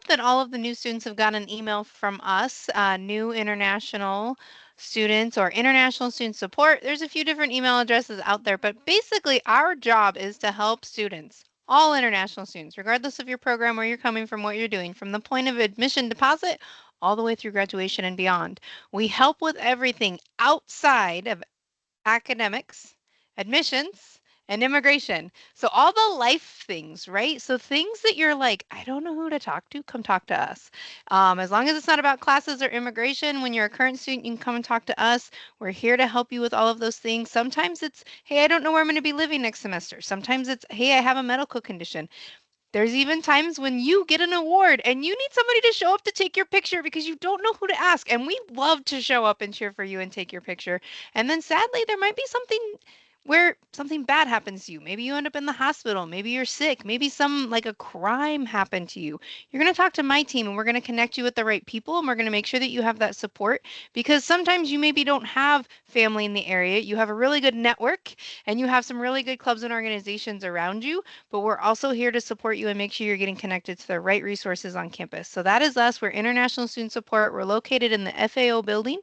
that all of the new students have gotten an email from us, new international students or international student support. There's a few different email addresses out there, but basically our job is to help students, all international students, regardless of your program, where you're coming from, what you're doing, from the point of admission deposit all the way through graduation and beyond. We help with everything outside of academics, admissions, and immigration. So all the life things, right? So things that you're like, I don't know who to talk to, come talk to us. As long as it's not about classes or immigration, when you're a current student, you can come and talk to us. We're here to help you with all of those things. Sometimes it's, hey, I don't know where I'm going to be living next semester. Sometimes it's, hey, I have a medical condition. There's even times when you get an award and you need somebody to show up to take your picture because you don't know who to ask. And we love to show up and cheer for you and take your picture. And then sadly, there might be something where something bad happens to you. Maybe you end up in the hospital. Maybe you're sick. Maybe some like a crime happened to you. You're going to talk to my team and we're going to connect you with the right people and we're going to make sure that you have that support because sometimes you maybe don't have family in the area. You have a really good network and you have some really good clubs and organizations around you, but we're also here to support you and make sure you're getting connected to the right resources on campus. So that is us. We're International Student Support. We're located in the FAO building.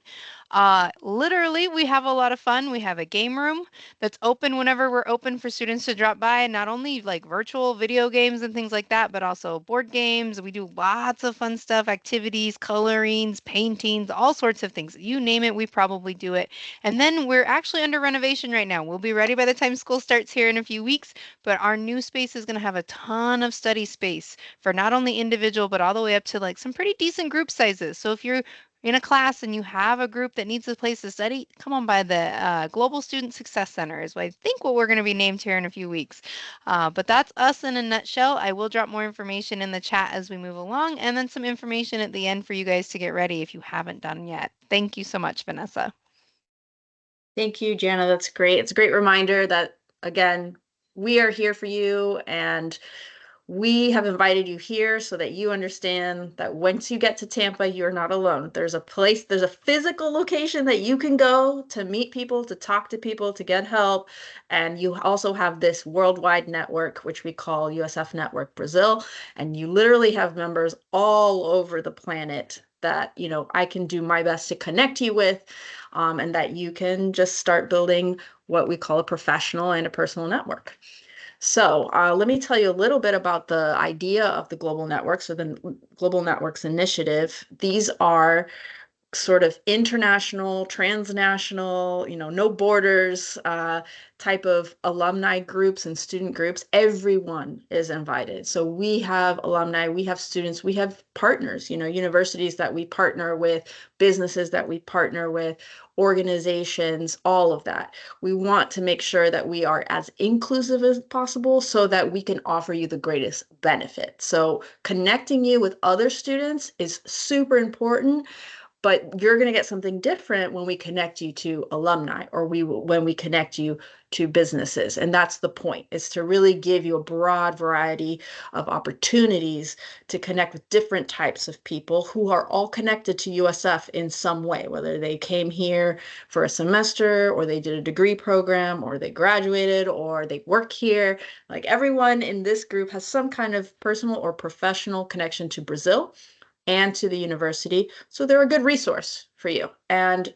Literally, we have a lot of fun. We have a game room that's open whenever we're open for students to drop by, not only like virtual video games and things like that, but also board games. We do lots of fun stuff, activities, colorings, paintings, all sorts of things. You name it, we probably do it. And then we're actually under renovation right now. We'll be ready by the time school starts here in a few weeks, but our new space is going to have a ton of study space for not only individual, but all the way up to like some pretty decent group sizes. So if you're in a class and you have a group that needs a place to study, come on by the Global Student Success Center is what I think what we're going to be named here in a few weeks. But that's us in a nutshell. I will drop more information in the chat as we move along and then some information at the end for you guys to get ready if you haven't done yet. Thank you so much, Vanessa. Thank you, Jana. That's great. It's a great reminder that, again, we are here for you and we have invited you here so that you understand that once you get to Tampa, you're not alone. There's a place, there's a physical location that you can go to meet people, to talk to people, to get help. And you also have this worldwide network, which we call USF Network Brazil. And you literally have members all over the planet that, I can do my best to connect you with, and that you can just start building what we call a professional and a personal network. So let me tell you a little bit about the idea of the Global Networks or the Global Networks Initiative. These are sort of international, transnational, no borders type of alumni groups and student groups. Everyone is invited. So we have alumni, we have students, we have partners, universities that we partner with, businesses that we partner with, organizations, all of that. We want to make sure that we are as inclusive as possible so that we can offer you the greatest benefit. So connecting you with other students is super important, but you're going to get something different when we connect you to alumni or when we connect you to businesses. And that's the point, is to really give you a broad variety of opportunities to connect with different types of people who are all connected to USF in some way, whether they came here for a semester or they did a degree program or they graduated or they work here. Like, everyone in this group has some kind of personal or professional connection to Brazil and to the university. So they're a good resource for you. And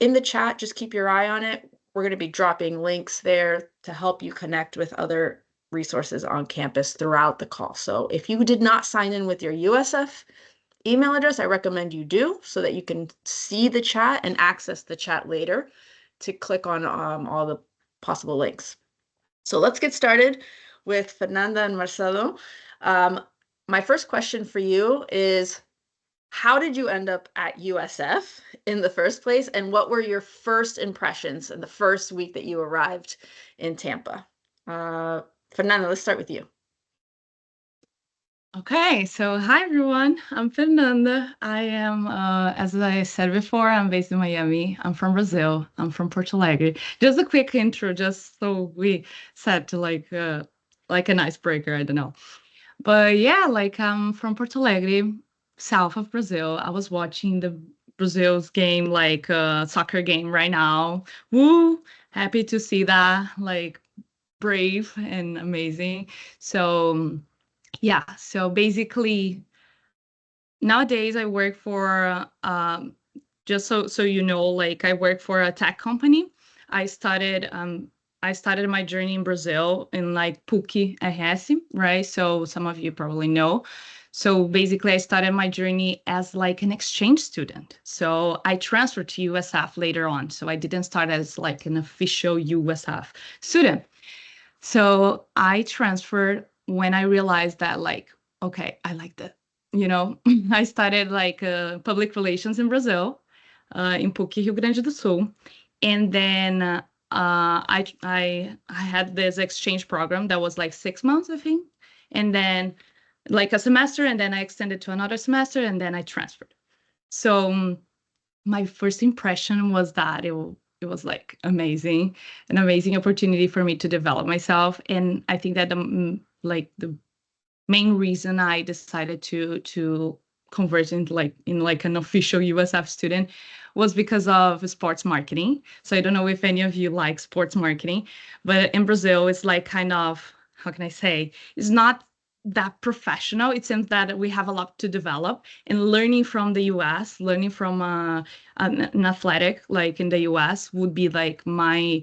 in the chat, just keep your eye on it. We're going to be dropping links there to help you connect with other resources on campus throughout the call. So if you did not sign in with your USF email address, I recommend you do so that you can see the chat and access the chat later to click on all the possible links. So let's get started with Fernanda and Marcelo. My first question for you is, how did you end up at USF in the first place? And what were your first impressions in the first week that you arrived in Tampa? Fernanda, let's start with you. Okay, so hi everyone, I'm Fernanda. I am, as I said before, I'm based in Miami. I'm from Brazil. I'm from Porto Alegre. Just a quick intro, just so we said to like an icebreaker, I don't know. But yeah, like I'm from Porto Alegre, south of Brazil. I was watching the Brazil's game, like soccer game right now. Woo! Happy to see that, like brave and amazing. So yeah, so basically nowadays I work for just so you know, like I work for a tech company. I started I started my journey in Brazil in like PUC RS, right? So some of you probably know. So basically I started my journey as like an exchange student. So I transferred to USF later on. So I didn't start as like an official USF student. So I transferred when I realized that, like, okay, I like that. You know, I started like public relations in Brazil, in PUC, Rio Grande do Sul. And then I had this exchange program that was like 6 months, I think. And then like a semester, and then I extended to another semester, and then I transferred. So my first impression was that it was like amazing, an amazing opportunity for me to develop myself. And I think that like the main reason I decided to convert into like in like an official USF student was because of sports marketing. So I don't know if any of you like sports marketing, but in Brazil it's like kind of, how can I say, it's not that professional. It seems that we have a lot to develop, and learning from the US, learning from an athletic like in the US would be like my,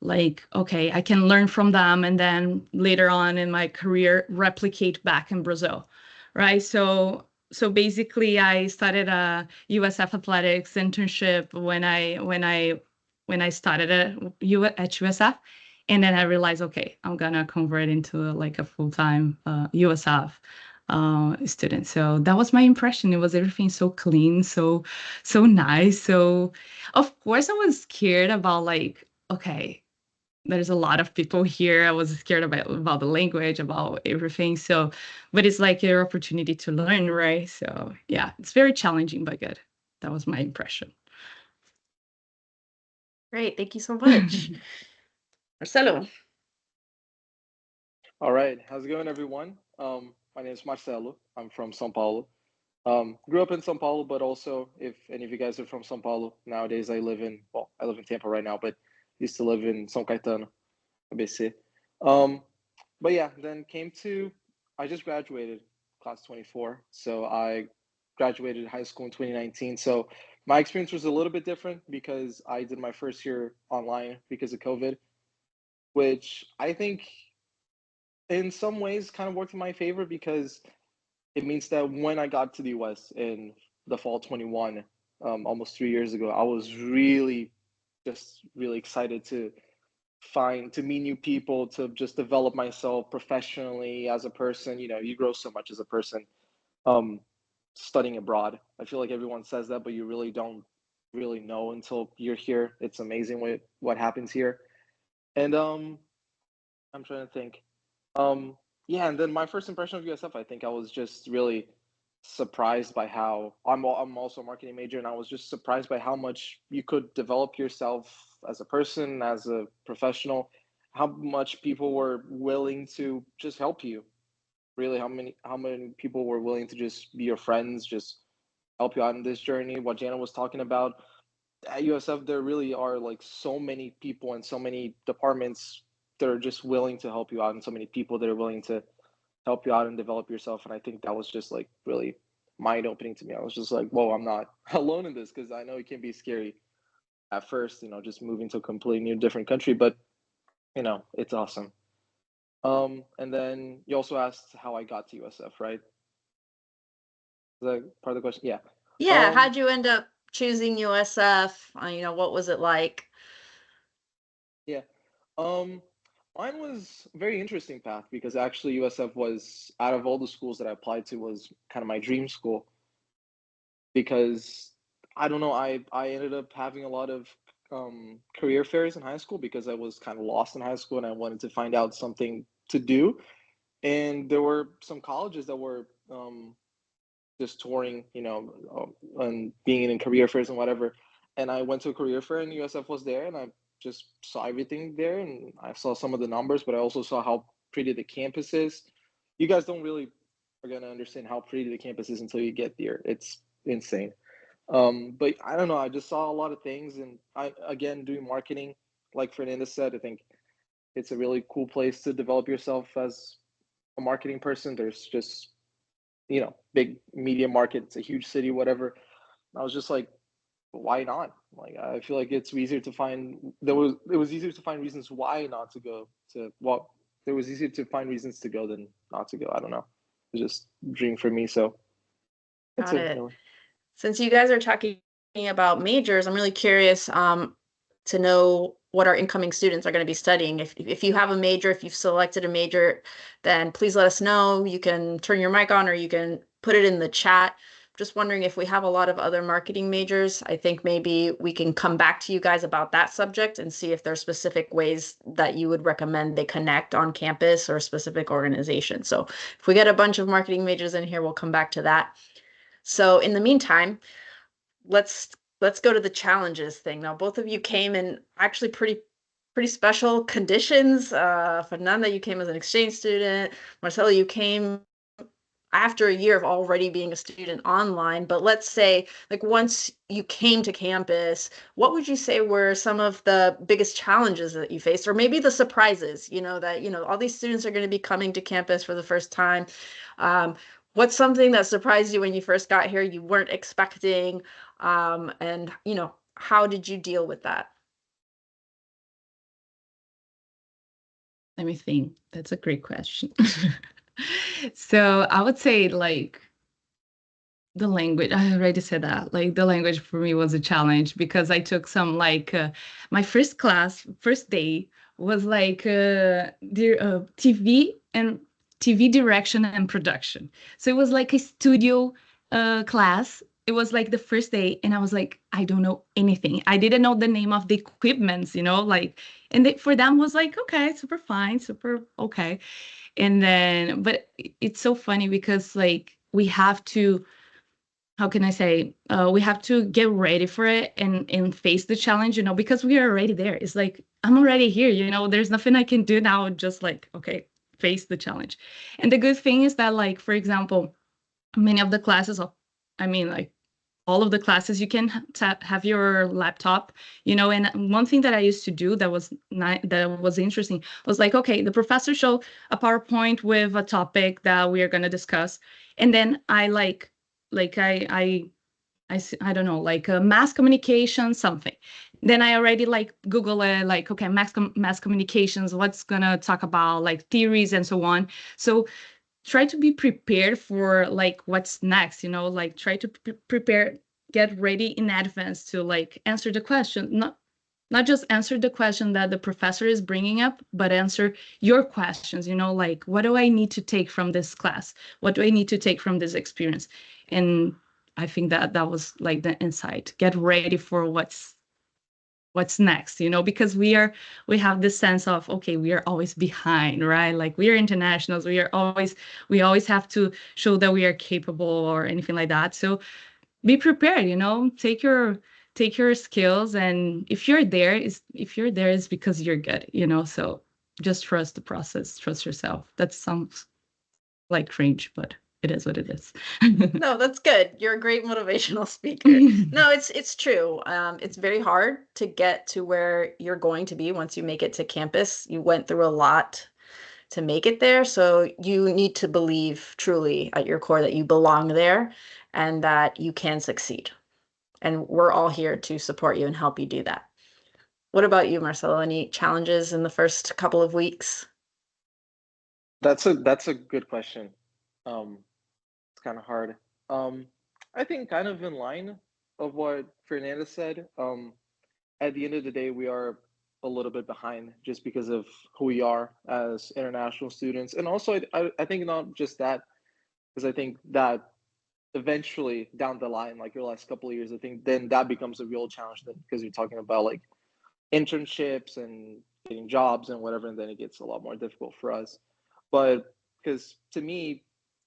like, okay, I can learn from them and then later on in my career replicate back in Brazil, right? So basically I started a USF athletics internship when I started at USF, and then I realized, okay, I'm gonna convert into like a full-time USF student. So that was my impression. It was everything so clean, so nice. So of course I was scared about, like, okay, there's a lot of people here. I was scared about the language, about everything. So, but it's like your opportunity to learn, right? So, yeah, it's very challenging but good. That was my impression. Great, thank you so much. Marcelo. All right, how's it going, everyone? My name is Marcelo. I'm from São Paulo. Grew up in São Paulo, but also, if any of you guys are from São Paulo, nowadays I live in Tampa right now, but used to live in São Caetano, ABC. Um, but yeah, then I just graduated, class 24. So I graduated high school in 2019. So my experience was a little bit different because I did my first year online because of COVID, which I think in some ways kind of worked in my favor because it means that when I got to the US in the fall 21, almost 3 years ago, I was really excited to meet new people, to just develop myself professionally as a person. You know, you grow so much as a person um, studying abroad. I feel like everyone says that, but you really don't really know until you're here. It's amazing what happens here. And I'm trying to think. Um, yeah, and then my first impression of USF, I think I was just really surprised by how I'm also a marketing major, and I was just surprised by how much you could develop yourself as a person, as a professional, how much people were willing to just help you. Really, how many people were willing to just be your friends, just help you out in this journey. What Jana was talking about at USF, there really are like so many people and so many departments that are just willing to help you out, and so many people that are willing to help you out and develop yourself. And I think that was just like really mind opening to me. I was just like, whoa, I'm not alone in this, because I know it can be scary at first, just moving to a completely new different country, but it's awesome. And then you also asked how I got to USF, right? Is that part of the question? Yeah. Yeah, Um, how'd you end up choosing USF? What was it like? yeah. Um, Mine was a very interesting path because actually USF was, out of all the schools that I applied to, was kind of my dream school, because I don't know, I ended up having a lot of career fairs in high school because I was kind of lost in high school and I wanted to find out something to do. And there were some colleges that were just touring, and being in career fairs and whatever. And I went to a career fair and USF was there, and I just saw everything there, and I saw some of the numbers, but I also saw how pretty the campus is. You guys don't really are gonna understand how pretty the campus is until you get there. It's insane. But I don't know. I just saw a lot of things, and I again doing marketing, like Fernanda said, I think it's a really cool place to develop yourself as a marketing person. There's just big media market. It's a huge city, whatever. I was just like, why not? Like, I feel like it's easier to find. It was easier to find reasons why not to go to. Well, it was easier to find reasons to go than not to go. I don't know. It was just a dream for me. So that's Got it, it. really. Since you guys are talking about majors, I'm really curious to know what our incoming students are going to be studying. If you have a major, if you've selected a major, then please let us know. You can turn your mic on or you can put it in the chat. Just wondering if we have a lot of other marketing majors. I think maybe we can come back to you guys about that subject and see if there are specific ways that you would recommend they connect on campus or specific organizations. So if we get a bunch of marketing majors in here, we'll come back to that. So in the meantime, let's let's go to the challenges thing. Now, both of you came in actually pretty special conditions. Fernanda, you came as an exchange student. Marcelo, you came after a year of already being a student online. But let's say, like, once you came to campus, what would you say were some of the biggest challenges that you faced, or maybe the surprises? That all these students are going to be coming to campus for the first time. Um, what's something that surprised you when you first got here you weren't expecting? And how did you deal with that? Let me think. That's a great question. So I would say like the language. I already said that. Like the language for me was a challenge because I took some like my first class, first day was like TV direction and production. So it was like a studio class. It was like the first day, and I was like, I don't know anything. I didn't know the name of the equipments, like, and for them was like, okay, super fine, super okay. And then, but it's so funny because like we have to, how can I say, we have to get ready for it and face the challenge, because we are already there. It's like, I'm already here, there's nothing I can do now, just like, okay, face the challenge. And the good thing is that, like, for example, many of the classes, I mean, like, all of the classes you can have your laptop, and one thing that I used to do that was that was interesting was like, okay, the professor showed a PowerPoint with a topic that we are going to discuss, and then I I don't know, like mass communication something. Then I already like Google it, like, okay, mass communications, what's gonna talk about, like theories and so on. So try to be prepared for like what's next, like try to prepare, get ready in advance to like answer the question, not just answer the question that the professor is bringing up, but answer your questions, like, what do I need to take from this class? What do I need to take from this experience? And I think that was like the insight, get ready for what's next, because we have this sense of, okay, we are always behind, right? Like we are internationals, we always have to show that we are capable or anything like that. So be prepared, take your skills, and if you're there is because you're good, so just trust the process, trust yourself. That sounds like cringe, but it is what it is. No, that's good. You're a great motivational speaker. No, it's true. It's very hard to get to where you're going to be once you make it to campus. You went through a lot to make it there, so you need to believe truly at your core that you belong there and that you can succeed. And we're all here to support you and help you do that. What about you, Marcelo? Any challenges in the first couple of weeks? That's a good question. It's kind of hard. Um, I think kind of in line of what Fernanda said. At the end of the day, we are a little bit behind just because of who we are as international students, and also I think not just that, because I think that eventually down the line, like your last couple of years, I think then that becomes a real challenge then because you're talking about like internships and getting jobs and whatever, and then it gets a lot more difficult for us. But because to me,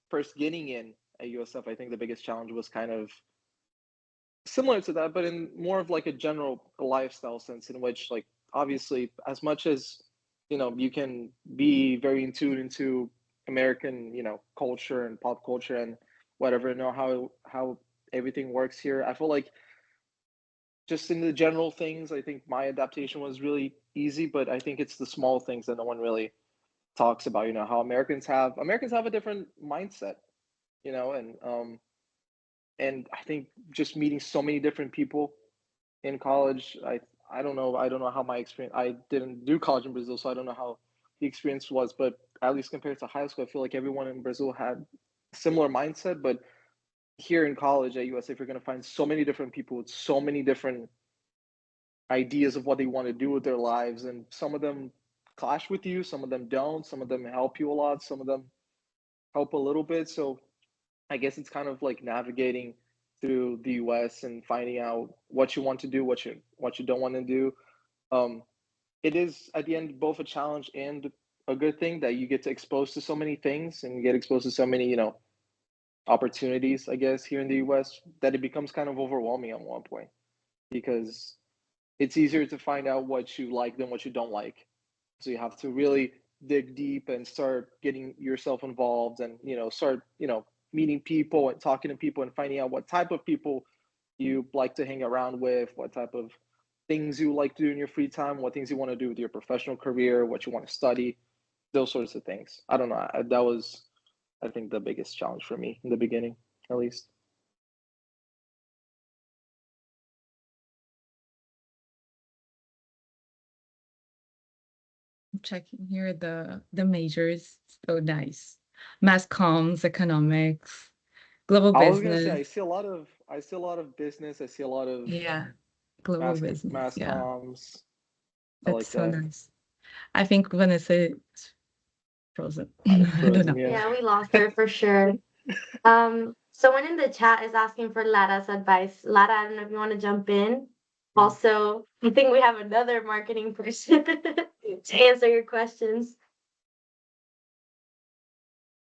first getting in at USF, I think the biggest challenge was kind of similar to that, but in more of like a general lifestyle sense, in which like obviously as much as you can be very in tune into American culture and pop culture and whatever, know how everything works here. I feel like just in the general things, I think my adaptation was really easy, but I think it's the small things that no one really talks about. How Americans have a different mindset and I think just meeting so many different people in college. I don't know how my experience. I didn't do college in Brazil, so I don't know how the experience was. But at least compared to high school, I feel like everyone in Brazil had a similar mindset. But here in college at USF, you're going to find so many different people with so many different ideas of what they want to do with their lives, and some of them clash with you, some of them don't, some of them help you a lot, some of them help a little bit. So I guess it's kind of like navigating through the US and finding out what you want to do, what you don't want to do. um, it is at the end both a challenge and a good thing that you get to expose to so many things and you get exposed to so many opportunities, I guess, here in the US, that it becomes kind of overwhelming at one point, because it's easier to find out what you like than what you don't like. So you have to really dig deep and start getting yourself involved, and start meeting people and talking to people and finding out what type of people you like to hang around with, what type of things you like to do in your free time, what things you want to do with your professional career, what you want to study, those sorts of things. I don't know. That was, I think, the biggest challenge for me in the beginning, at least. I'm checking here the majors. So nice. Mass comms, economics, global I was gonna say business. I see a lot of business. I see a lot of Yeah, global business. mass Yeah, comms. I that's like so that. nice. I think Vanessa is frozen. Kind of I don't frozen, know. yeah. Yeah, we lost her for sure. Someone in the chat is asking for Lara's advice. Lara, I don't know if you want to jump in. Mm. Also, I think we have another marketing person to answer your questions.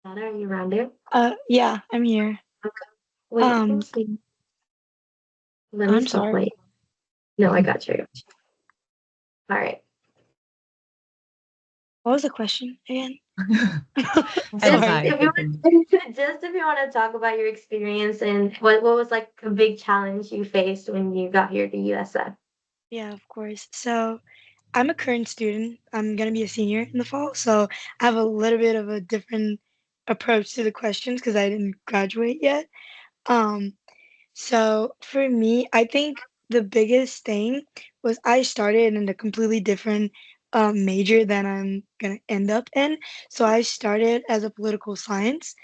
Lara, are you around there? Yeah, I'm here. Wait, Um, let's see. Let me I'm stop. sorry. Wait. No, I got you. All right. What was the question again? I'm Just sorry. Advice. if you want, just if you want to talk about your experience and what was like a big challenge you faced when you got here to USF. Yeah, of course. So I'm a current student. I'm gonna be a senior in the fall, so I have a little bit of a different approach to the questions because I didn't graduate yet. Um, So for me, I think the biggest thing was I started in a completely different major than I'm gonna end up in. So I started as a political science,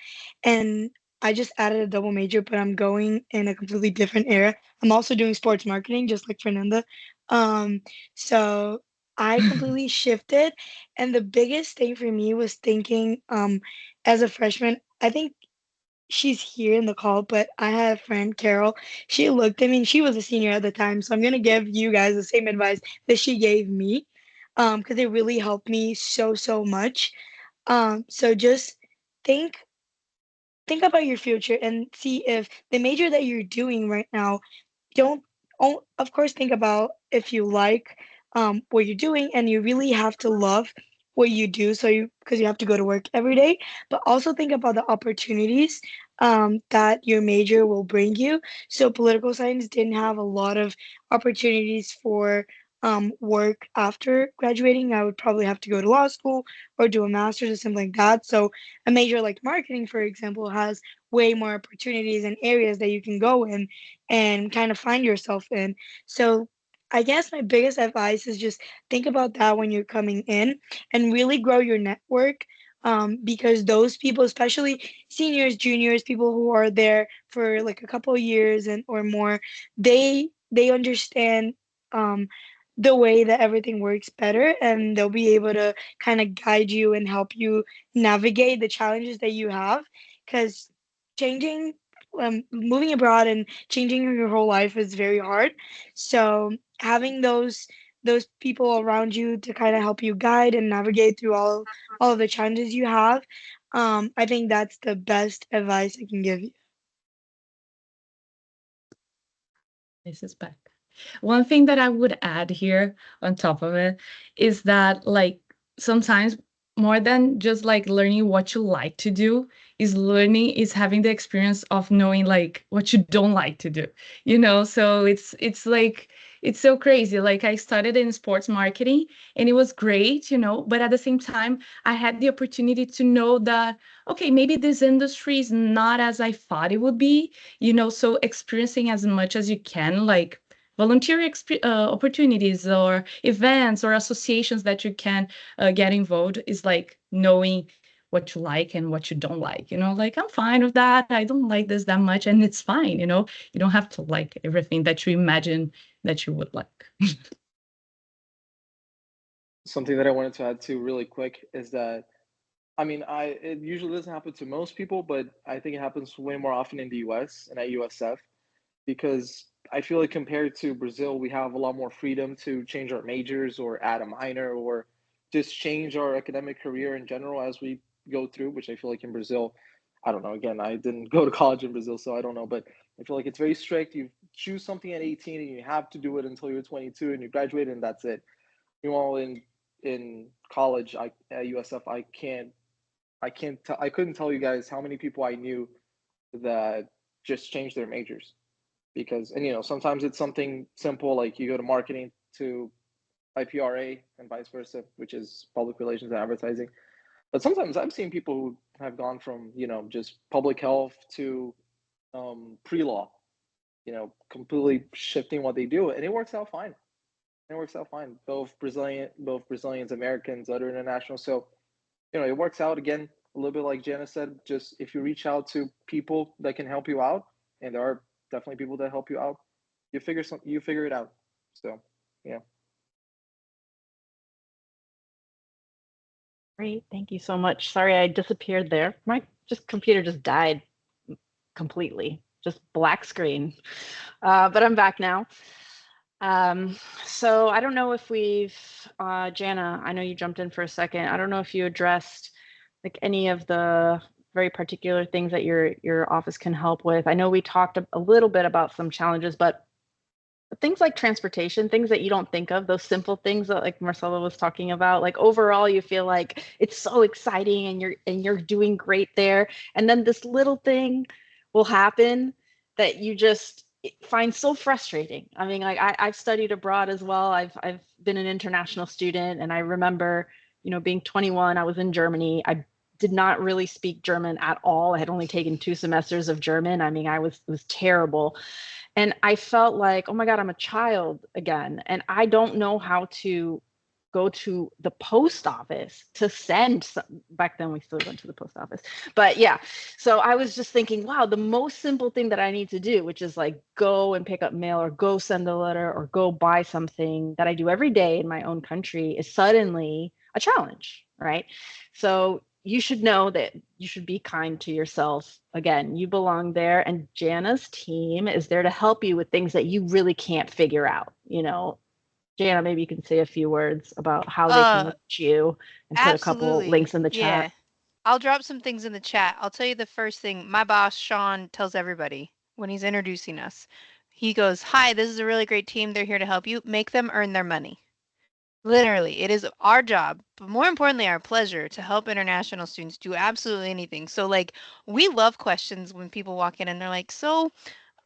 and I just added a double major, but I'm going in a completely different area. I'm also doing sports marketing, just like Fernanda. Um, so I completely shifted, and the biggest thing for me was thinking, as a freshman, I think she's here in the call, but I had a friend, Carol. She looked at me and she was a senior at the time. So I'm gonna give you guys the same advice that she gave me. Because it really helped me so much. So just think think about your future and see if the major that you're doing right now don't of course think about if you like what you're doing and you really have to love what you do so you because you have to go to work every day, but also think about the opportunities that your major will bring you. So political science didn't have a lot of opportunities for work after graduating. I would probably have to go to law school or do a master's or something like that. So a major like marketing, for example, has way more opportunities and areas that you can go in and kind of find yourself in. So I guess my biggest advice is just think about that when you're coming in and really grow your network. Because those people, especially seniors, juniors, people who are there for like a couple of years and or more, they understand um, the way that everything works better, and they'll be able to kind of guide you and help you navigate the challenges that you have. Because changing moving abroad and changing your whole life is very hard. So having those people around you to kind of help you guide and navigate through all of the challenges you have, I think that's the best advice I can give you. This is back. One thing that I would add here on top of it is that, like, sometimes more than just like learning what you like to do, is learning, is having the experience of knowing like what you don't like to do, so it's like it's so crazy. Like I studied in sports marketing and it was great, but at the same time I had the opportunity to know that okay, maybe this industry is not as I thought it would be, so experiencing as much as you can, like volunteer opportunities or events or associations that you can get involved, is like knowing what you like and what you don't like, like I'm fine with that. I don't like this that much and it's fine, you don't have to like everything that you imagine that you would like. Something that I wanted to add to really quick is that I mean, it usually doesn't happen to most people, but I think it happens way more often in the US and at USF because I feel like compared to Brazil, we have a lot more freedom to change our majors or add a minor or just change our academic career in general as we go through, which I feel like in Brazil, I don't know. Again, I didn't go to college in Brazil, so I don't know, but I feel like it's very strict. You choose something at 18 and you have to do it until you're 22 and you graduate and that's it. Meanwhile, in college, at USF, I couldn't tell you guys how many people I knew that just changed their majors because, and sometimes it's something simple like you go to marketing to IPRA and vice versa, which is public relations and advertising. But sometimes I've seen people who have gone from, just public health to pre-law, completely shifting what they do, and it works out fine. It works out fine. Both Brazilians, Americans, other internationals. So it works out again a little bit like Jana said. Just if you reach out to people that can help you out, and there are definitely people that help you out, you figure it out. So yeah. Great. Thank you so much. Sorry I disappeared there. My computer just died completely. Just black screen. But I'm back now. So I don't know if Jana, I know you jumped in for a second. I don't know if you addressed like any of the very particular things that your office can help with. I know we talked a little bit about some challenges, but things like transportation, things that you don't think of, those simple things that like Marcella was talking about, like overall you feel like it's so exciting and you're doing great there. And then this little thing will happen that you just find so frustrating. I mean, like I've studied abroad as well. I've been an international student and I remember, being 21, I was in Germany. I did not really speak German at all. I had only taken 2 semesters of German. I mean, it was terrible. And I felt like, oh my God, I'm a child again. And I don't know how to go to the post office to send back then we still went to the post office. But yeah, so I was just thinking, wow, the most simple thing that I need to do, which is like go and pick up mail or go send a letter or go buy something that I do every day in my own country, is suddenly a challenge, right? So you should know that you should be kind to yourself. Again, you belong there, and Jana's team is there to help you with things that you really can't figure out. Jana, maybe you can say a few words about how they can Uh, reach you and put a couple Absolutely. links in the chat. Yeah. I'll drop some things in the chat. I'll tell you the first thing. My boss, Sean, tells everybody when he's introducing us. He goes, "Hi, this is a really great team. They're here to help you. Make them earn their money." Literally, it is our job, but more importantly, our pleasure to help international students do absolutely anything. So, like, we love questions when people walk in and they're like, "So,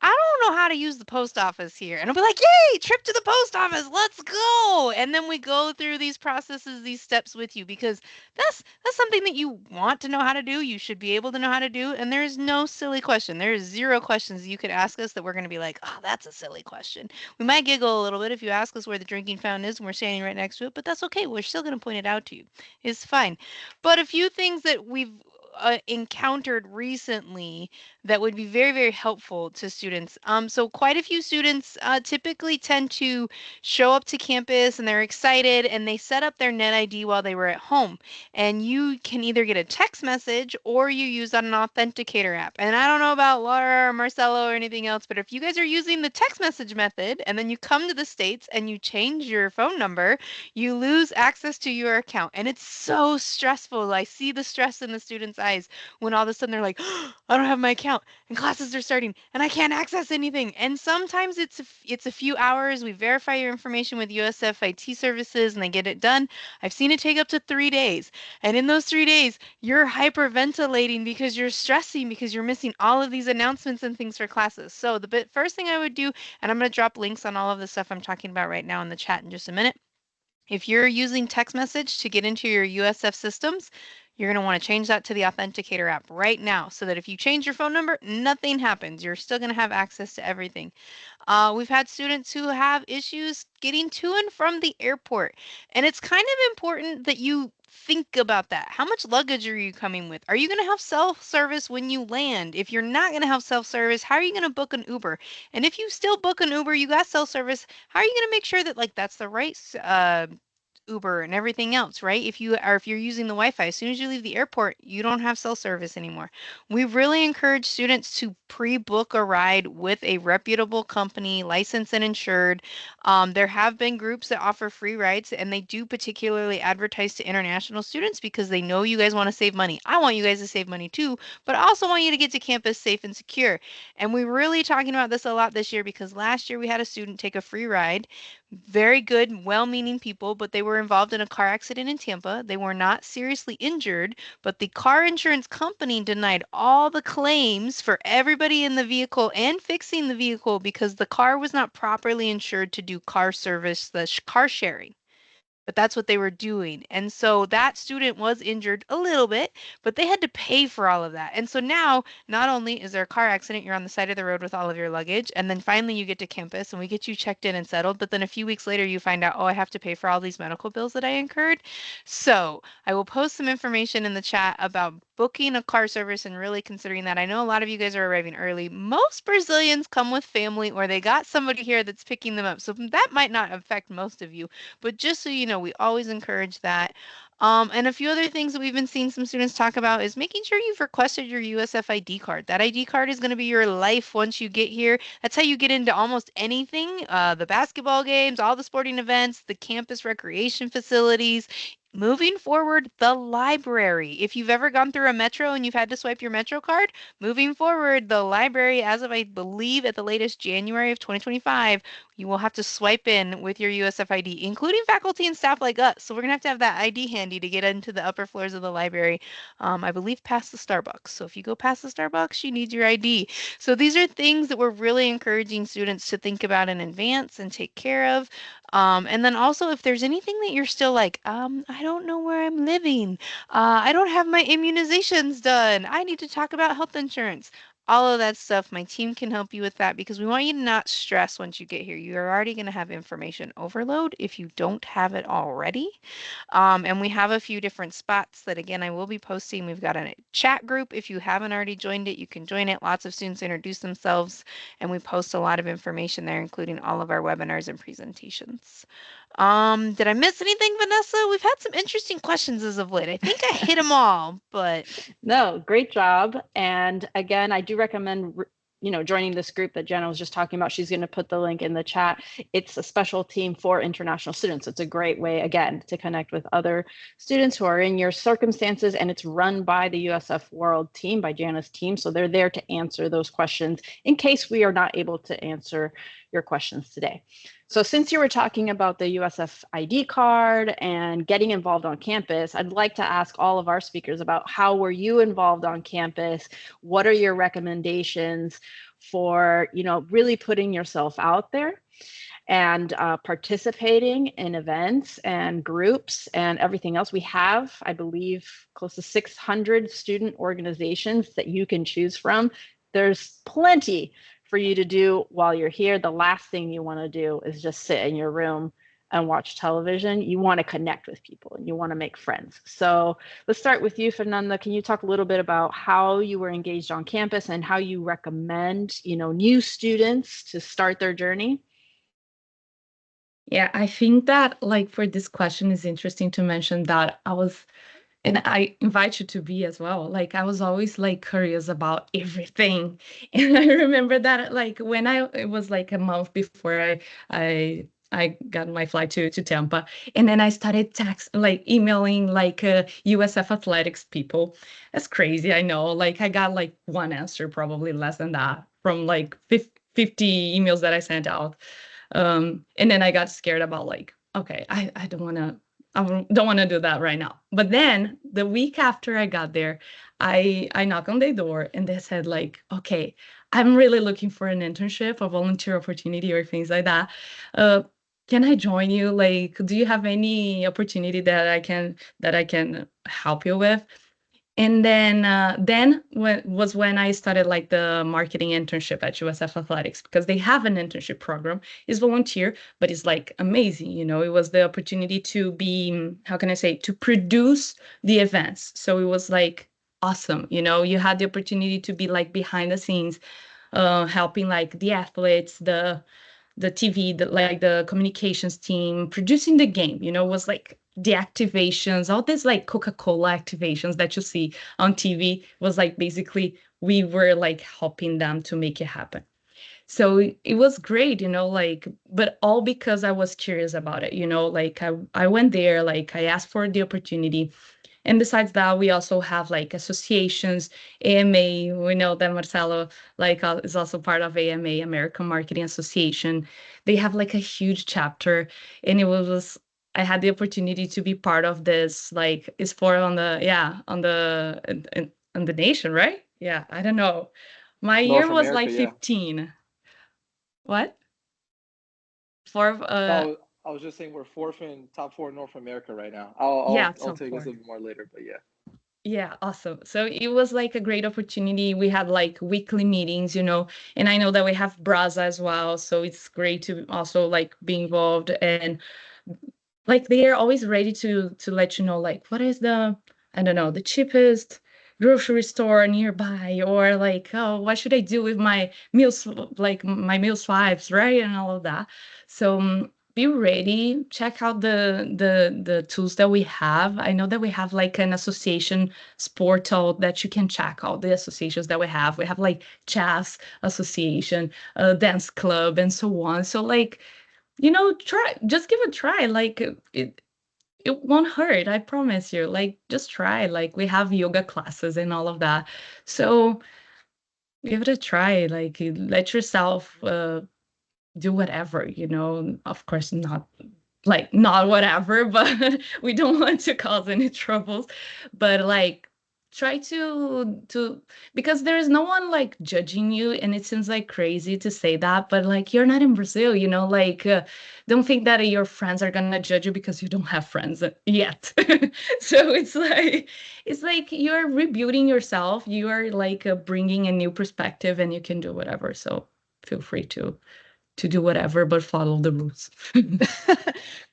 I don't know how to use the post office here." And I'll be like, "Yay, trip to the post office. Let's go." And then we go through these processes, these steps with you because that's something that you want to know how to do. You should be able to know how to do. And there's no silly question. There is zero questions you could ask us that we're going to be like, "Oh, that's a silly question." We might giggle a little bit if you ask us where the drinking fountain is and we're standing right next to it, but that's okay. We're still going to point it out to you. It's fine. But a few things that we've encountered recently that would be very, very helpful to students. So quite a few students typically tend to show up to campus and they're excited and they set up their Net ID while they were at home. And you can either get a text message or you use an authenticator app. And I don't know about Laura or Marcelo or anything else, but if you guys are using the text message method and then you come to the States and you change your phone number, you lose access to your account. And it's so stressful. I see the stress in the students' eyes eyes when all of a sudden they're like, oh, I don't have my account and classes are starting and I can't access anything. And sometimes it's a few hours. We verify your information with USF IT services and they get it done. I've seen it take up to 3 days. And in those 3 days, you're hyperventilating because you're stressing because you're missing all of these announcements and things for classes. So first thing I would do, and I'm going to drop links on all of the stuff I'm talking about right now in the chat in just a minute. If you're using text message to get into your USF systems, you're going to want to change that to the Authenticator app right now so that if you change your phone number, nothing happens. You're still going to have access to everything. We've had students who have issues getting to and from the airport. And it's kind of important that you think about that. How much luggage are you coming with? Are you going to have self-service when you land? If you're not going to have self-service, how are you going to book an Uber? And if you still book an Uber, you got self-service, how are you going to make sure that like that's the right Uber and everything else, right? If you're using the Wi-Fi, as soon as you leave the airport, you don't have cell service anymore. We really encourage students to pre-book a ride with a reputable company, licensed and insured. There have been groups that offer free rides, and they do particularly advertise to international students because they know you guys want to save money. I want you guys to save money too, but I also want you to get to campus safe and secure. And we're really talking about this a lot this year because last year we had a student take a free ride. Very good, well-meaning people, but they were involved in a car accident in Tampa. They were not seriously injured, but the car insurance company denied all the claims for everybody in the vehicle and fixing the vehicle because the car was not properly insured to do car service, the car sharing. But that's what they were doing. And so that student was injured a little bit, but they had to pay for all of that. And so now, not only is there a car accident, you're on the side of the road with all of your luggage, and then finally you get to campus and we get you checked in and settled, but then a few weeks later you find out, oh, I have to pay for all these medical bills that I incurred. So I will post some information in the chat about booking a car service and really considering that. I know a lot of you guys are arriving early. Most Brazilians come with family or they got somebody here that's picking them up. So that might not affect most of you. But just so you know, we always encourage that. And a few other things that we've been seeing some students talk about is making sure you've requested your USF ID card. That ID card is going to be your life once you get here. That's how you get into almost anything, the basketball games, all the sporting events, the campus recreation facilities. Moving forward, the library. If you've ever gone through a metro and you've had to swipe your metro card, moving forward, the library, as of I believe at the latest January of 2025, you will have to swipe in with your USF ID, including faculty and staff like us. So we're gonna have that ID handy to get into the upper floors of the library. I believe past the Starbucks. So if you go past the Starbucks, you need your ID. So these are things that we're really encouraging students to think about in advance and take care of. And then also, if there's anything that you're still like, I don't know where I'm living. I don't have my immunizations done. I need to talk about health insurance. All of that stuff, my team can help you with that because we want you to not stress once you get here. You're already going to have information overload if you don't have it already. And we have a few different spots that, again, I will be posting. We've got a chat group. If you haven't already joined it, you can join it. Lots of students introduce themselves, and we post a lot of information there, including all of our webinars and presentations. Did I miss anything, Vanessa? We've had some interesting questions as of late. I think I hit them all, but No, great job. And again, I do recommend joining this group that Jenna was just talking about. She's going to put the link in the chat. It's a special team for international students. It's a great way, again, to connect with other students who are in your circumstances, and it's run by the USF World team, by Jana's team. So they're there to answer those questions in case we are not able to answer your questions today. So since you were talking about the USF ID card and getting involved on campus, I'd like to ask all of our speakers about how were you involved on campus? What are your recommendations for, really putting yourself out there and participating in events and groups and everything else? We have, I believe, close to 600 student organizations that you can choose from. There's plenty for you to do while you're here. The last thing you want to do is just sit in your room and watch television. You want to connect with people and you want to make friends. So let's start with you, Fernanda. Can you talk a little bit about how you were engaged on campus and how you recommend, new students to start their journey? Yeah, I think that for this question is interesting to mention that and I invite you to be as well. I was always curious about everything. And I remember that when it was a month before I I got my flight to Tampa, and then I started emailing like USF athletics people. That's crazy, I know. Like I got like one answer, probably less than that, from like 50 emails that I sent out. And then I got scared about like, okay, I don't want to. Don't want to do that right now. But then the week after I got there, I knocked on their door and they said like, okay, I'm really looking for an internship, a volunteer opportunity, or things like that. Uh, can I join you? Like, do you have any opportunity that I can help you with? And then when I started like the marketing internship at USF Athletics, because they have an internship program. It's volunteer, but it's like amazing. You know, it was the opportunity to be, how can I say, to produce the events. So it was like awesome. You know, you had the opportunity to be like behind the scenes, helping like the athletes, the TV, like the communications team, producing the game, you know, was like the activations, all these like Coca-Cola activations that you see on TV was like basically we were like helping them to make it happen. So it was great, you know, like, but all because I was curious about it, you know, like I went there, like I asked for the opportunity. And besides that, we also have like associations, AMA. We know that Marcelo like is also part of AMA, American Marketing Association. They have like a huge chapter, and it was I had the opportunity to be part of this. Like it's for on the on the nation, right? Yeah, I don't know. My year North was America, like yeah. 15. What? For No, I was just saying we're fourth in top four in North America right now. I'll yeah, I'll top take us a four. bit more later, but yeah. Yeah, awesome. So it was like a great opportunity. We had like weekly meetings, you know, and I know that we have Braza as well. So it's great to also like be involved and like they are always ready to let you know like what is the I don't know the cheapest grocery store nearby or like oh what should I do with my meals like my meal swipes right and all of that. So be ready, check out the tools that we have. I know that we have like an association portal that you can check all the associations that we have like chess association, dance club and so on. So like you know, try, just give it a try. Like it won't hurt, I promise you. Like just try. Like we have yoga classes and all of that. So give it a try. Like you let yourself do whatever, you know. Of course not like not whatever, but we don't want to cause any troubles. But like try to because there is no one like judging you, and it seems like crazy to say that, but like you're not in Brazil, you know, like don't think that your friends are gonna judge you because you don't have friends yet. So it's like you're rebuilding yourself, you are like bringing a new perspective, and you can do whatever. So feel free to do whatever, but follow the rules.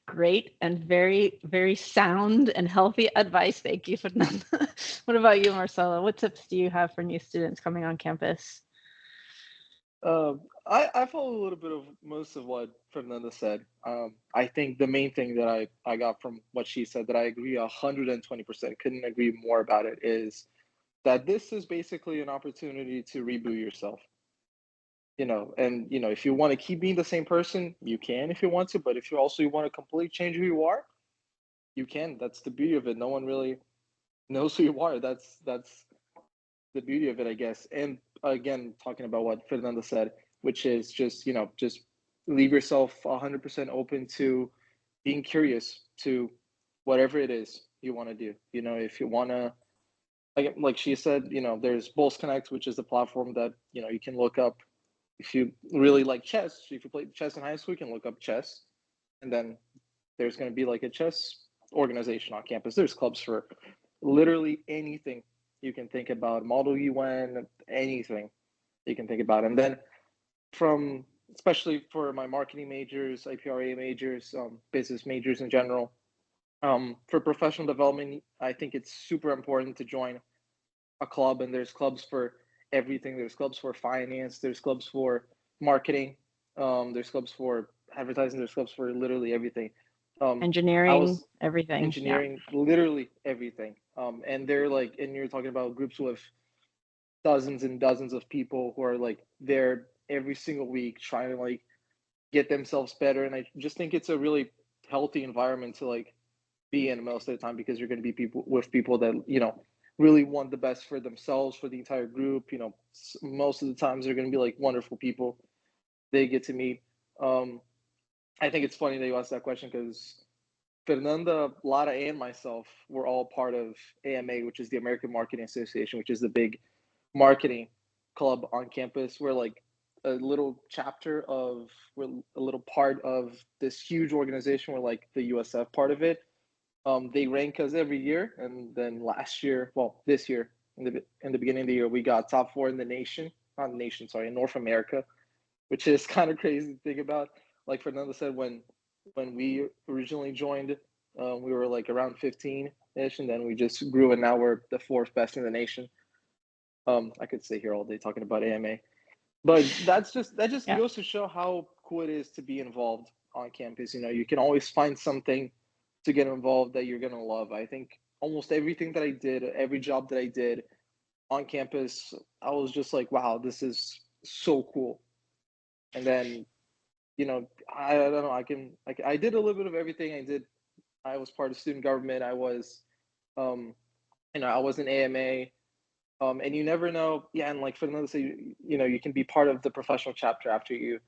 Great and very, very sound and healthy advice. Thank you, Fernanda. What about you, Marcelo? What tips do you have for new students coming on campus? I follow a little bit of most of what Fernanda said. I think the main thing that I got from what she said that I agree 120%, couldn't agree more about it, is that this is basically an opportunity to reboot yourself. And if you want to keep being the same person, you can if you want to, but if you want to completely change who you are, you can. That's the beauty of it. No one really knows who you are. That's the beauty of it, I guess. And again, talking about what Fernanda said, which is just leave yourself 100% open to being curious to whatever it is you want to do. If you want to, like she said, there's Bulls Connect, which is the platform that you can look up. If you really like chess, if you played chess in high school, you can look up chess, and then there's going to be like a chess organization on campus. There's clubs for literally anything you can think about, Model UN, anything you can think about. And then from, especially for my marketing majors, IPRA majors, business majors in general, for professional development, I think it's super important to join a club, and there's clubs for everything. There's clubs for finance, there's clubs for marketing, there's clubs for advertising, there's clubs for literally everything. I Engineering, was everything. Yeah. engineering, literally everything. And they're like, and you're talking about groups with dozens and dozens of people who are like there every single week trying to like get themselves better. And I just think it's a really healthy environment to like be in most of the time, because you're going to be people that, you know, really want the best for themselves, for the entire group. You know, most of the times they're going to be like wonderful people they get to meet. Um, I think it's funny that you asked that question, because Fernanda, Lara, and myself were all part of AMA, which is the American Marketing Association, which is the big marketing club on campus. We're like a little chapter of, we're a little part of this huge organization. We're like the USF part of it. They rank us every year, and then last year, well, this year, in the beginning of the year, we got top 4 in the nation, not the nation, sorry, in North America, which is kind of crazy to think about. Like Fernando said, when we originally joined, we were like around 15-ish, and then we just grew, and now we're the 4th best in the nation. I could stay here all day talking about AMA, but that just Yeah. goes to show how cool it is to be involved on campus. You know, you can always find something to get involved that you're gonna love. I think almost everything that I did, every job that I did on campus, I was just like, wow, this is so cool. And then, you know, I don't know, I did a little bit of everything. I was part of student government. I was, um, you know, I was in AMA. And you never know. Yeah, and like Fernando said, you know, you can be part of the professional chapter after you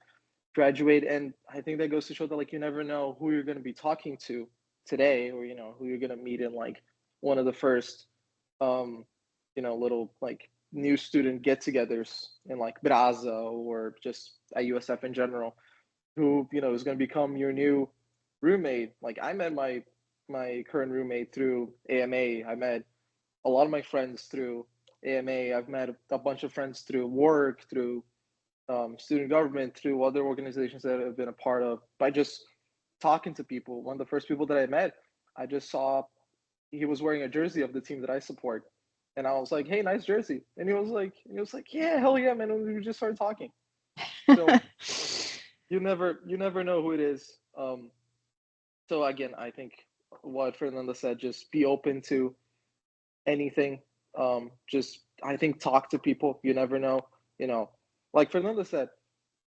graduate, and I think that goes to show that like you never know who you're going to be talking to today, or you know who you're going to meet in like one of the first, um, you know, little like new student get-togethers in like Braza or just at USF in general, who you know is going to become your new roommate. Like I met my current roommate through AMA. I met a lot of my friends through AMA. I've met a bunch of friends through work, through student government, through other organizations that I've been a part of, by just talking to people. One of the first people that I met, I just saw he was wearing a jersey of the team that I support. And I was like, hey, nice jersey. And he was like, yeah, hell yeah, man. And we just started talking. So you never know who it is. So again, I think what Fernanda said, just be open to anything. Just I think talk to people. You never know. You know, like Fernanda said,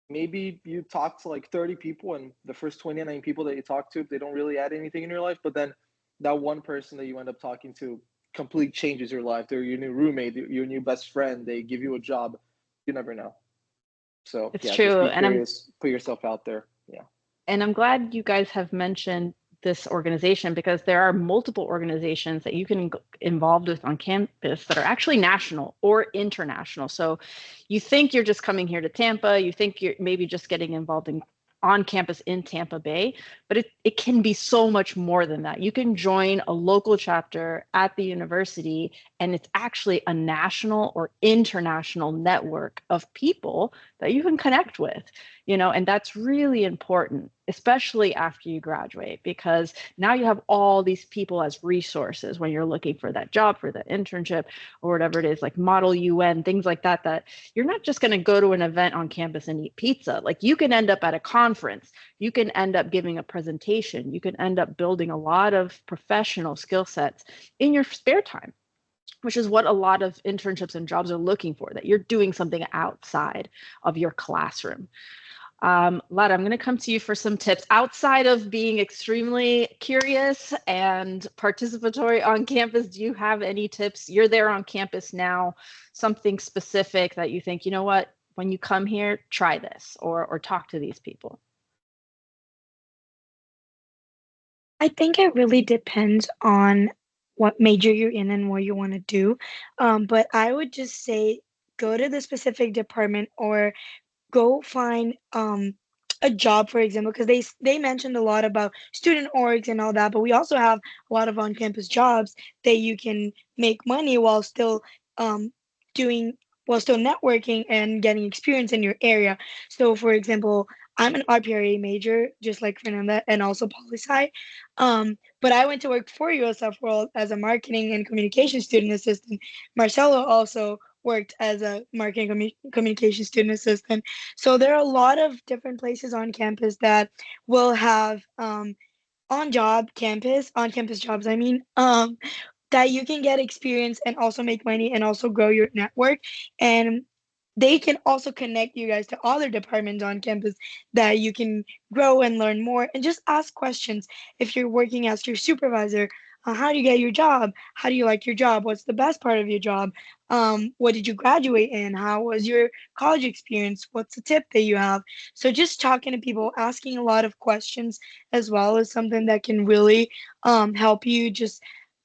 maybe you talk to like 30 people, and the first 29 people that you talk to, they don't really add anything in your life. But then that one person that you end up talking to completely changes your life. They're your new roommate, your new best friend. They give you a job. You never know. So It's yeah, just true. be curious, put yourself out there. Yeah. And I'm glad you guys have mentioned this organization, because there are multiple organizations that you can get involved with on campus that are actually national or international. So you think you're just coming here to Tampa, you think you're maybe just getting involved in on campus in Tampa Bay, but it can be so much more than that. You can join a local chapter at the university, and it's actually a national or international network of people that you can connect with, you know, and that's really important, especially after you graduate, because now you have all these people as resources when you're looking for that job, for that internship, or whatever it is, like Model UN, things like that, that you're not just going to go to an event on campus and eat pizza. Like you can end up at a conference, you can end up giving a presentation, you can end up building a lot of professional skill sets in your spare time, which is what a lot of internships and jobs are looking for, that you're doing something outside of your classroom. Lara, I'm going to come to you for some tips outside of being extremely curious and participatory on campus. Do you have any tips? You're there on campus now, something specific that you think, you know what, when you come here, try this, or talk to these people. I think it really depends on what major you're in and what you want to do. But I would just say go to the specific department, or go find a job, for example, because they mentioned a lot about student orgs and all that, but we also have a lot of on-campus jobs that you can make money while still um doing while still networking and getting experience in your area. So for example, I'm an RPRA major, just like Fernanda, and also poli sci. But I went to work for USF World as a marketing and communication student assistant. Marcelo also worked as a marketing communication student assistant. So there are a lot of different places on campus that will have on campus jobs, I mean, that you can get experience and also make money and also grow your network. And they can also connect you guys to other departments on campus that you can grow and learn more and just ask questions. If you're working as your supervisor, how do you get your job? How do you like your job? What's the best part of your job? What did you graduate in? How was your college experience? What's the tip that you have? So just talking to people, asking a lot of questions as well is something that can really help you just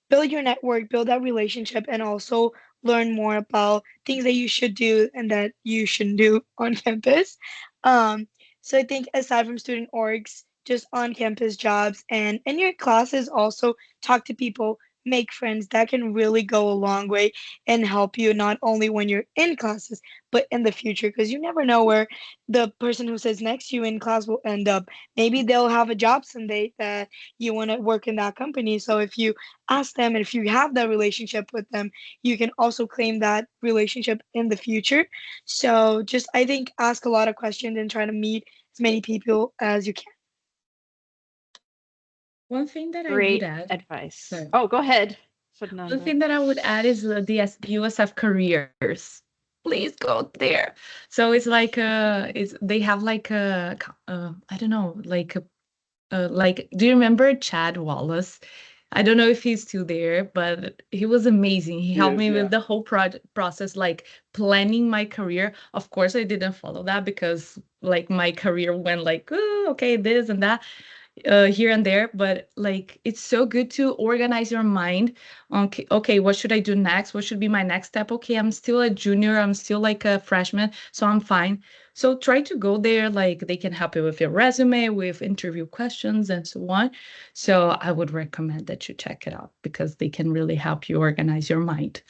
build your network, build that relationship, and also learn more about things that you should do and that you shouldn't do on campus. Um, so I think aside from student orgs, just on campus jobs and in your classes, also talk to people, make friends. That can really go a long way and help you not only when you're in classes, but in the future, because you never know where the person who sits next to you in class will end up. Maybe they'll have a job someday that you want to work in that company. So if you ask them, and if you have that relationship with them, you can also claim that relationship in the future. So just, I think, ask a lot of questions and try to meet as many people as you can. One thing that I would Great add, advice. sorry. Oh, go ahead, One Fernanda. thing that I would add is the USF careers. Please go there. So it's like it's they have like I don't know, like, do you remember Chad Wallace? I don't know if he's still there, but he was amazing. He He helped is, me with yeah. the whole project process, like planning my career. Of course, I didn't follow that because like my career went like, oh, okay, this and that, here and there, but like it's so good to organize your mind. Okay, okay, what should I do next? What should be my next step? Okay, I'm still a junior, I'm still like a freshman, so I'm fine. So try to go there, like they can help you with your resume, with interview questions and so on. So I would recommend that you check it out because they can really help you organize your mind.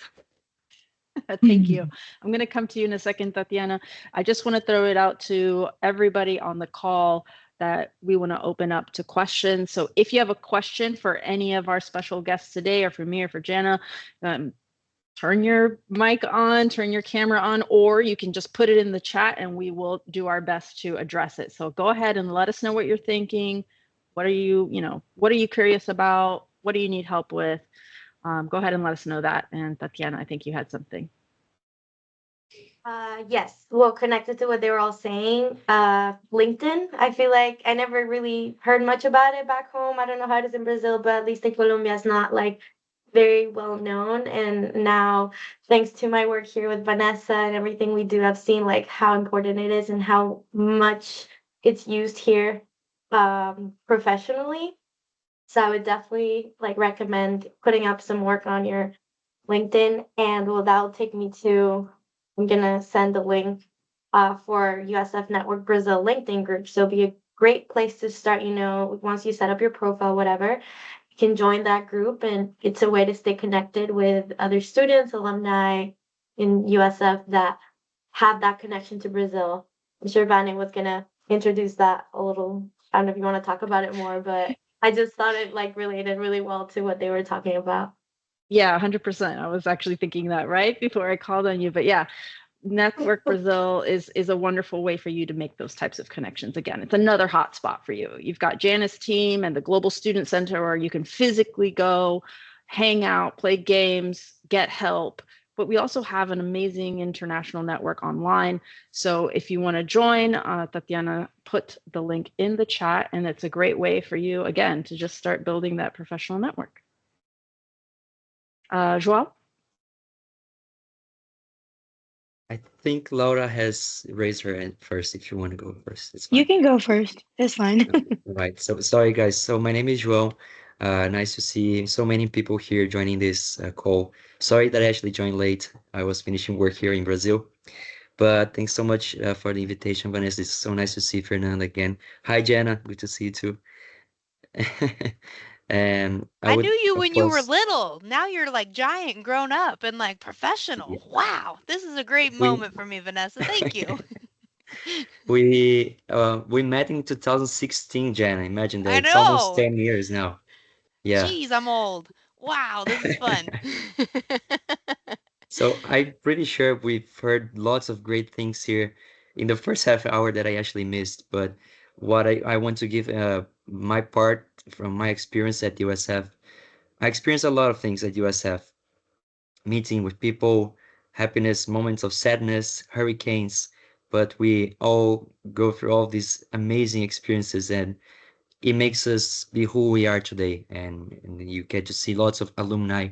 Thank you. I'm going to come to you in a second, Tatiana. I just want to throw it out to everybody on the call that we want to open up to questions. So if you have a question for any of our special guests today, or for me or for Jana, turn your mic on, turn your camera on, or you can just put it in the chat and we will do our best to address it. So go ahead and let us know what you're thinking. What are what are you curious about? What do you need help with? Go ahead and let us know that. And Tatiana, I think you had something. Yes. Well, connected to what they were all saying, LinkedIn, I feel like I never really heard much about it back home. I don't know how it is in Brazil, but at least in Colombia, it's not like very well known. And now, thanks to my work here with Vanessa and everything we do, I've seen like how important it is and how much it's used here, professionally. So I would definitely like recommend putting up some work on your LinkedIn, and well, that'll take me to. I'm gonna send a link for USF Network Brazil LinkedIn group. So it'll be a great place to start. You know, once you set up your profile, whatever, you can join that group, and it's a way to stay connected with other students, alumni in USF that have that connection to Brazil. I'm sure Vane was gonna introduce that a little. I don't know if you want to talk about it more, but I just thought it like related really well to what they were talking about. Yeah, 100%. I was actually thinking that right before I called on you. But yeah, Network Brazil is a wonderful way for you to make those types of connections. Again, it's another hotspot for you. You've got Janice team and the Global Student Center where you can physically go, hang out, play games, get help. But we also have an amazing international network online. So if you want to join, Tatiana put the link in the chat, and it's a great way for you, again, to just start building that professional network. Joao? I think Laura has raised her hand first. If you want to go first, it's You fine. can go first. It's fine. Right. So sorry, guys. So my name is João. Nice to see so many people here joining this call. Sorry that I actually joined late. I was finishing work here in Brazil. But thanks so much for the invitation, Vanessa. It's so nice to see Fernanda again. Hi, Jana. Good to see you too. And I I knew would, you of when you were course, little. Now you're like giant and grown up and like yeah, professional. Wow. This is a great we moment for me, Vanessa. Thank you. we met in 2016, Jana. Imagine that. I It's almost know. 10 years now. Yeah. Jeez, I'm old. Wow, this is fun. So I'm pretty sure we've heard lots of great things here in the first half hour that I actually missed. But what I want to give my part from my experience at USF. I experienced a lot of things at USF, meeting with people, happiness, moments of sadness, hurricanes, but we all go through all these amazing experiences, and it makes us be who we are today. And you get to see lots of alumni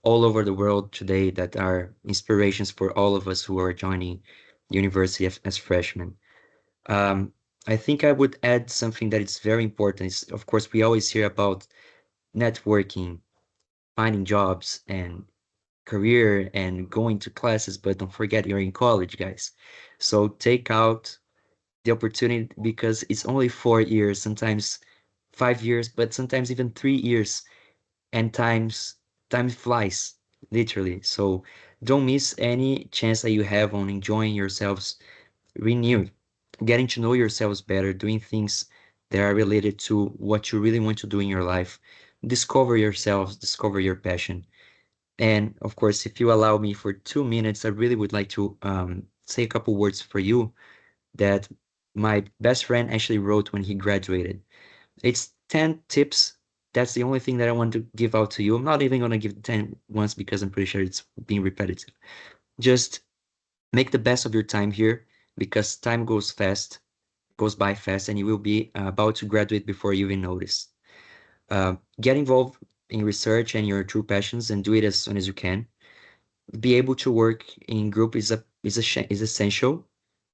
all over the world today that are inspirations for all of us who are joining university as freshmen. Um, I think I would add something that is very important. Is, of course, we always hear about networking, finding jobs, and career and going to classes, but don't forget you're in college, guys. So take out the opportunity because it's only 4 years, sometimes 5 years, but sometimes even 3 years, and time flies literally. So don't miss any chance that you have on enjoying yourselves, renew, getting to know yourselves better, doing things that are related to what you really want to do in your life. Discover yourselves, discover your passion. And of course, if you allow me for 2 minutes, I really would like to say a couple words for you that my best friend actually wrote when he graduated. It's 10 tips. That's the only thing that I want to give out to you. I'm not even going to give 10 once because I'm pretty sure it's being repetitive. Just make the best of your time here because time goes fast, goes by fast, and you will be about to graduate before you even notice. Get involved in research and your true passions and do it as soon as you can. Be able to work in group is essential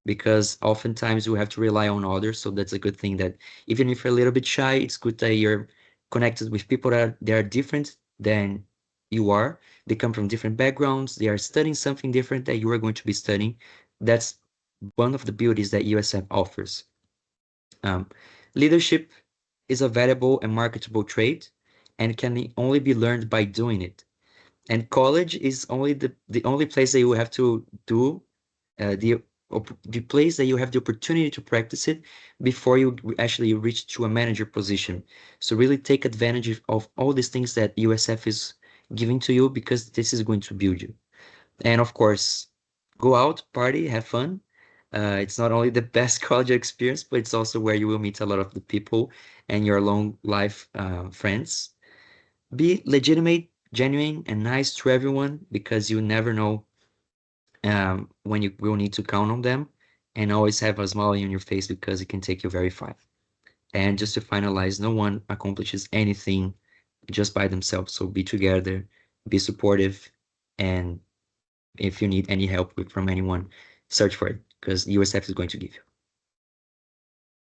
because oftentimes you have to rely on others. So that's a good thing that even if you're a little bit shy, it's good that you're connected with people that they are different than you are. They come from different backgrounds. They are studying something different that you are going to be studying. That's one of the beauties that USF offers. Um, Leadership is a valuable and marketable trait and can only be learned by doing it. And college is only the only place that you have to do the place that you have the opportunity to practice it before you actually reach to a manager position. So really take advantage of all these things that USF is giving to you because this is going to build you. And of course, go out, party, have fun. It's not only the best college experience, but it's also where you will meet a lot of the people and your long life friends. Be legitimate, genuine, and nice to everyone because you never know when you will need to count on them. And always have a smile on your face because it can take you very far. And just to finalize, no one accomplishes anything just by themselves. So be together, be supportive, and if you need any help from anyone, search for it because USF is going to give you.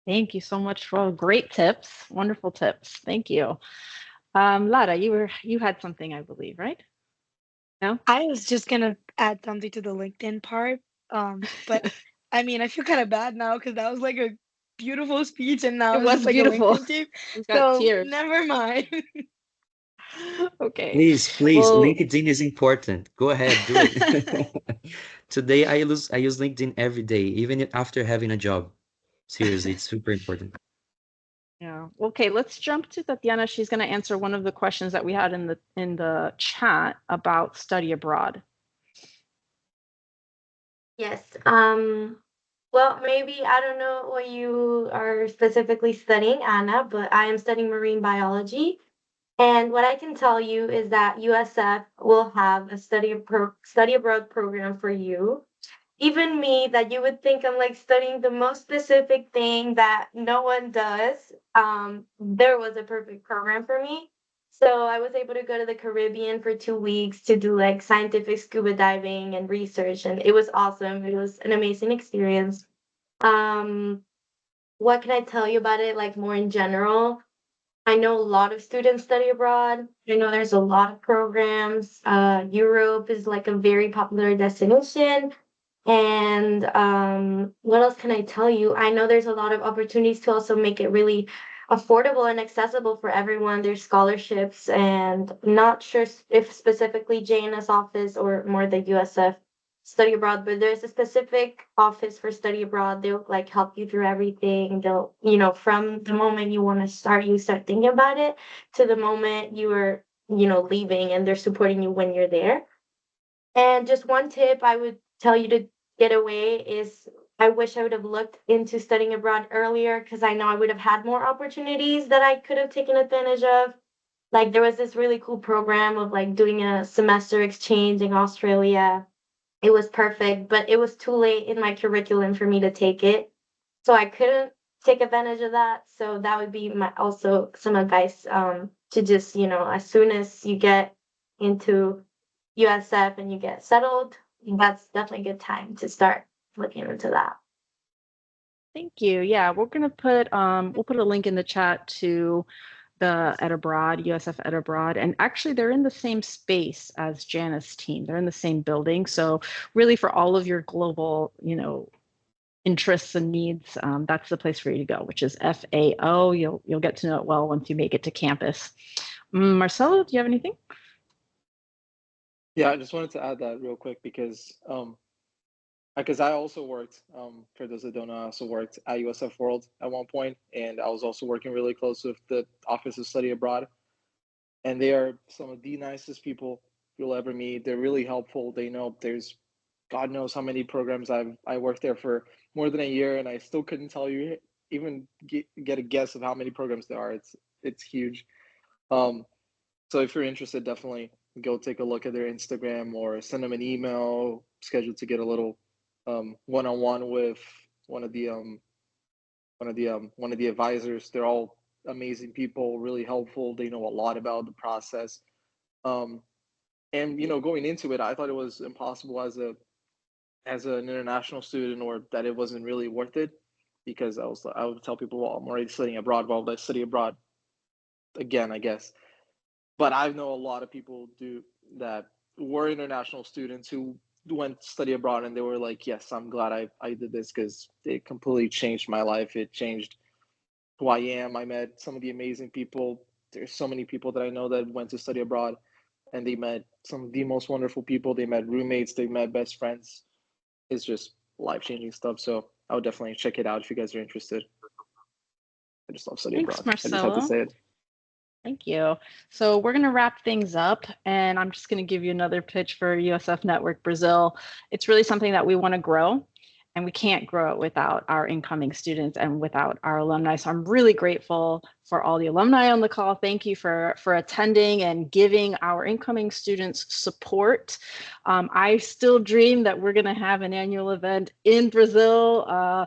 Thank you so much for all great tips, wonderful tips. Thank you. Lara, you had something, I believe, right? No? I was just gonna add something to the LinkedIn part, but I mean, I feel kind of bad now because that was like a beautiful speech, and now It it's was just like a beautiful. LinkedIn tip. We got So tears. never mind. Okay. Please, Well, LinkedIn is important. Go ahead, do it. Today I use LinkedIn every day, even after having a job. Seriously, it's super important. yeah. Okay, let's jump to Tatiana. She's going to answer one of the questions that we had in the chat about study abroad. Yes. Well, maybe I don't know what you are specifically studying, Anna, but I am studying marine biology. And what I can tell you is that USF will have a study abroad program for you. Even me, that you would think I'm like studying the most specific thing that no one does, there was a perfect program for me. So I was able to go to the Caribbean for 2 weeks to do like scientific scuba diving and research, and it was awesome. It was an amazing experience. Um, what can I tell you about it, like more in general? I know a lot of students study abroad. I know there's a lot of programs. Europe is like a very popular destination. And what else can I tell you? I know there's a lot of opportunities to also make it really affordable and accessible for everyone. There's scholarships, and not sure if specifically JNS office or more the USF study abroad, but there's a specific office for study abroad. They'll like help you through everything. They'll, from the moment you want to start, you start thinking about it to the moment you are, leaving, and they're supporting you when you're there. And just one tip I would tell you to get away is, I wish I would have looked into studying abroad earlier because I know I would have had more opportunities that I could have taken advantage of. Like there was this really cool program of like doing a semester exchange in Australia. it was perfect, but it was too late in my curriculum for me to take it. So I couldn't take advantage of that. So that would be my also some advice to just, as soon as you get into USF and you get settled, that's definitely a good time to start looking into that. Thank you. Yeah, we're gonna put we'll put a link in the chat to the Ed Abroad, USF Ed Abroad, and actually they're in the same space as Jana's team. They're in the same building. So really for all of your global, interests and needs, that's the place for you to go, which is FAO. You'll get to know it well once you make it to campus. Marcelo, do you have anything? Yeah, I just wanted to add that real quick because I also worked, for those that don't know, I also worked at USF World at one point, and I was also working really close with the Office of Study Abroad. And they are some of the nicest people you'll ever meet. They're really helpful. They know there's God knows how many programs I worked there for more than a year, and I still couldn't tell you even get a guess of how many programs there are. It's huge. Um, so if you're interested, definitely go take a look at their Instagram or send them an email, scheduled to get a little one-on-one with one of the one of the advisors. They're all amazing people, really helpful. They know a lot about the process. Um, and going into it, I thought it was impossible as an international student, or that it wasn't really worth it, because I would tell people, well, I'm already studying abroad. Well, let's study abroad again, I guess. But I know a lot of people do that were international students who went to study abroad, and they were like, yes, I'm glad I did this, because it completely changed my life. It changed who I am. I met some of the amazing people. There's so many people that I know that went to study abroad, and they met some of the most wonderful people. They met roommates, they met best friends. It's just life-changing stuff. So I would definitely check it out if you guys are interested. I just love study Thanks, abroad. I just had to Marcelo. say it. Thank you. So we're going to wrap things up, and I'm just going to give you another pitch for USF Network Brazil. It's really something that we want to grow, and we can't grow it without our incoming students and without our alumni. So I'm really grateful for all the alumni on the call. Thank you for attending and giving our incoming students support. I still dream that we're going to have an annual event in Brazil,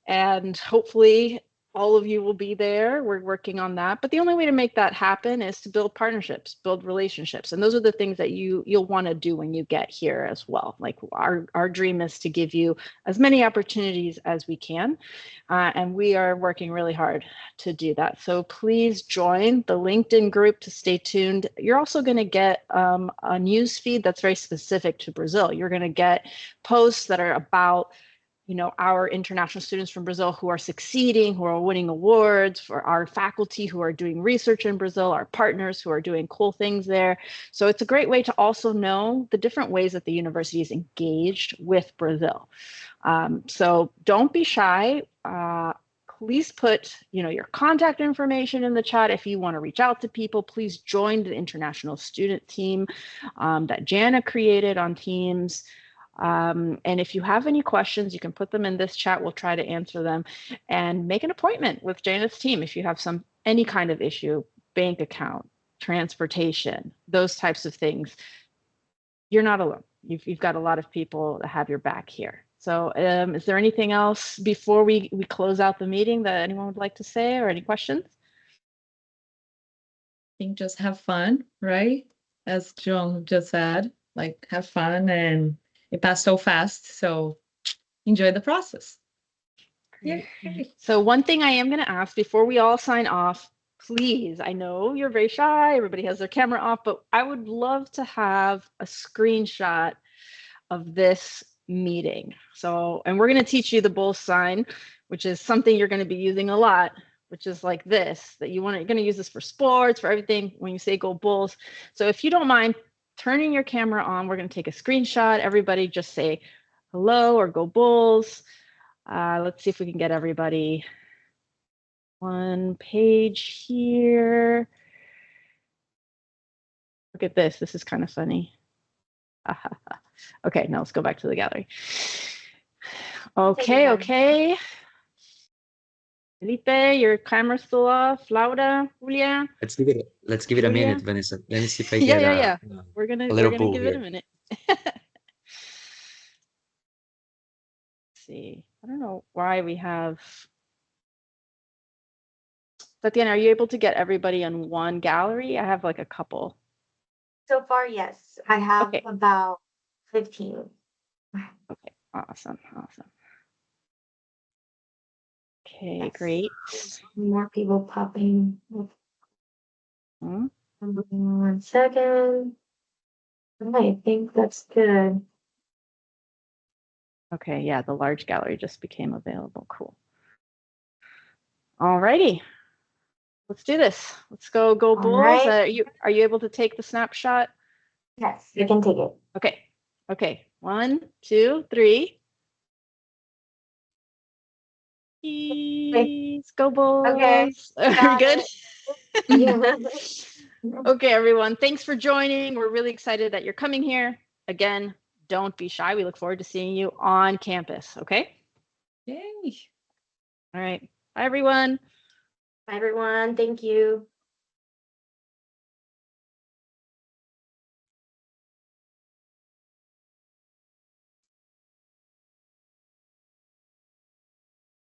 and hopefully all of you will be there. We're working on that. But the only way to make that happen is to build partnerships, build relationships. And those are the things that you'll want to do when you get here as well. Like our dream is to give you as many opportunities as we can. And we are working really hard to do that. So please join the LinkedIn group to stay tuned. You're also going to get a news feed that's very specific to Brazil. You're going to get posts that are about our international students from Brazil who are succeeding, who are winning awards, for our faculty who are doing research in Brazil, our partners who are doing cool things there. So it's a great way to also know the different ways that the university is engaged with Brazil. So don't be shy. Please put your contact information in the chat if you want to reach out to people. Please join the international student team that Jana created on Teams. And if you have any questions, you can put them in this chat. We'll try to answer them, and make an appointment with Jana's team if you have any kind of issue, bank account, transportation, those types of things. You're not alone. You've got a lot of people that have your back here. So is there anything else before we close out the meeting that anyone would like to say, or any questions? I think just have fun, right? As John just said, like have fun, and it passed so fast. So enjoy the process. Yay. So one thing I am going to ask before we all sign off, please, I know you're very shy, everybody has their camera off, but I would love to have a screenshot of this meeting. So, and we're going to teach you the bull sign, which is something you're going to be using a lot, which is like this, that you're going to use this for sports, for everything when you say go Bulls. So if you don't mind turning your camera on, we're going to take a screenshot. Everybody just say hello or go Bulls. Let's see if we can get everybody one page here. Look at this. This is kind of funny. Okay, now let's go back to the gallery. Okay. Felipe, your camera's still off. Laura, Julia. Let's give it a minute, Vanessa. Let me see if I get yeah. We're gonna little give bull it here. a minute. see. I don't know why we have. Tatiana, are you able to get everybody on one gallery? I have like a couple. So far, yes. I have Okay. about 15. Okay, awesome. Okay, Yes. great. More people popping. Hmm. 1 second. I think that's good. Okay, yeah, the large gallery just became available. Cool. All righty. Let's do this. Let's go Bulls. right. Are you able to take the snapshot? Yes, you can take it. Okay. 1, 2, 3. Please go Bulls. Okay, Are we got good? it. Okay, everyone. Thanks for joining. We're really excited that you're coming here. Again, don't be shy. We look forward to seeing you on campus. Okay? Yay. All right. Bye, everyone. Bye, everyone. Thank you.